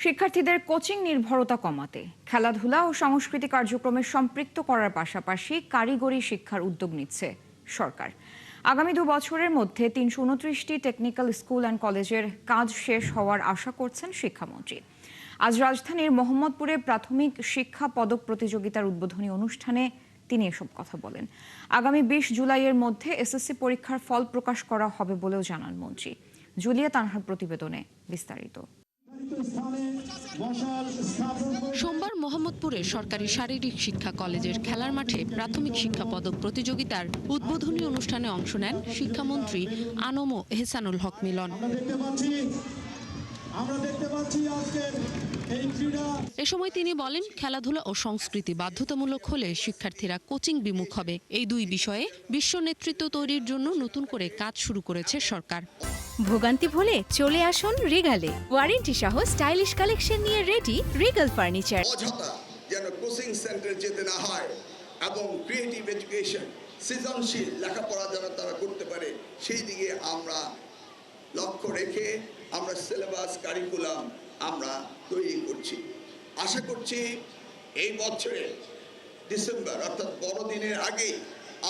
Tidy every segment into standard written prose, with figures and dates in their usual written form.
শিক্ষার্থীদের কোচিং নির্ভরতা কমাতে খেলাধুলা ও সংস্কৃতি কার্যক্রমে সম্পৃক্ত করার পাশাপাশি কারিগরি শিক্ষার উদ্যোগ নিচ্ছে সরকার। আগামী 2 বছরের মধ্যে 329টি টেকনিক্যাল স্কুল অ্যান্ড কলেজের কাজ শেষ হওয়ার আশা করছেন শিক্ষামন্ত্রী। আজ রাজধানীর মোহাম্মদপুরে প্রাথমিক শিক্ষা পদক প্রতিযোগিতার উদ্বোধনী অনুষ্ঠানে তিনি এসব কথা বলেন। আগামী 20 জুলাইয়ের মধ্যে এসএসসি পরীক্ষার ফল প্রকাশ করা হবে বলেও জানান মন্ত্রী। জুলিয়া তানহার প্রতিবেদনে বিস্তারিত। সোমবার মোহাম্মদপুরে সরকারি শারীরিক শিক্ষা কলেজের খেলার মাঠে প্রাথমিক শিক্ষা পদক প্রতিযোগিতার উদ্বোধনী অনুষ্ঠানে অংশ নেন শিক্ষামন্ত্রী আনম এহসানুল হক মিলন। এ সময় তিনি বলেন, খেলাধুলা ও সংস্কৃতি বাধ্যতামূলক হলে শিক্ষার্থীরা কোচিং বিমুখ হবে। এই দুই বিষয়ে বিশ্ব নেতৃত্ব তৈরির জন্য নতুন করে কাজ শুরু করেছে সরকার। ভোগান্তি ভুলে চলে আসুন রিগালে। ওয়ারেন্টি সহ স্টাইলিশ কালেকশন নিয়ে রেডি রিগাল ফার্নিচার। অযথা যেন কোচিং সেন্টার যেতে না হয় এবং ক্রিয়েটিভ এডুকেশন, সৃজনশীল লেখাপড়া যেন তারা করতে পারে, সেই দিকে আমরা লক্ষ্য রেখে আমরা সিলেবাস কারিকুলাম আমরা তৈরি করছি। আশা করছি এই বছরে ডিসেম্বর অর্থাৎ বড়দিনের আগেই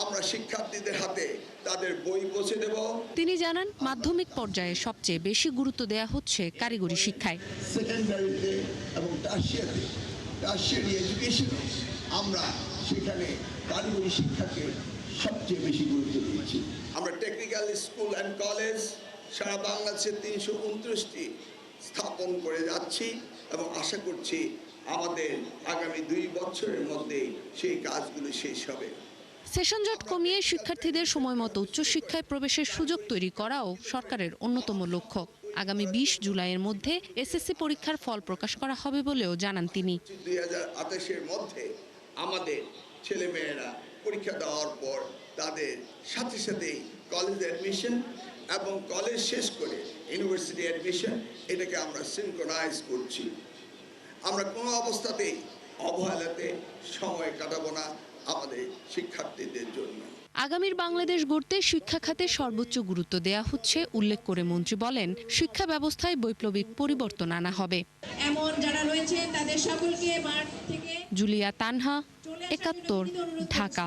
আমরা শিক্ষার্থীদের হাতে তাদের বই পৌঁছে দেব। তিনি জানান, মাধ্যমিক পর্যায়ে সবচেয়ে বেশি গুরুত্ব দেওয়া হচ্ছে কারিগরি শিক্ষায়। সেকেন্ডারিতে এবং টারশিয়ারি এডুকেশনে আমরা সেখানে কারিগরি শিক্ষাকে সবচেয়ে বেশি গুরুত্ব দিচ্ছি। আমরা টেকনিক্যাল স্কুল অ্যান্ড কলেজ সারা বাংলাদেশে 329টি স্থাপন করে যাচ্ছি এবং আশা করছি আমাদের আগামী 2 বছরের মধ্যে সেই কাজগুলো শেষ হবে। সেশন জট কমিয়ে শিক্ষার্থীদের সময় মতো উচ্চশিক্ষায় প্রবেশের সুযোগ তৈরি করাও সরকারের অন্যতম লক্ষ্য। আগামী 20 জুলাইয়ের মধ্যে এসএসসি পরীক্ষার ফল প্রকাশ করা হবে বলেও জানান তিনি। 2028-এর মধ্যে আমাদের ছেলেমেয়েরা পরীক্ষা দেওয়ার পর তাদের সাথে সাথেই কলেজ অ্যাডমিশন এবং কলেজ শেষ করে ইউনিভার্সিটি অ্যাডমিশন, এটাকে আমরা সিনক্রোনাইজ করছি। আমরা কোনো অবস্থাতেই অবহেলাতে সময় কাটাবো না আমাদের শিক্ষার্থীদের জন্য। আগামীর বাংলাদেশ গড়তে শিক্ষা খাতে সর্বোচ্চ গুরুত্ব দেয়া হচ্ছে উল্লেখ করে মন্ত্রী বলেন, শিক্ষা ব্যবস্থায় বৈপ্লবিক পরিবর্তন আনা হবে। এমন যারা রয়েছে তাদের সকলকে মাঠ থেকে। জুলিয়া তানহা, 71, ঢাকা।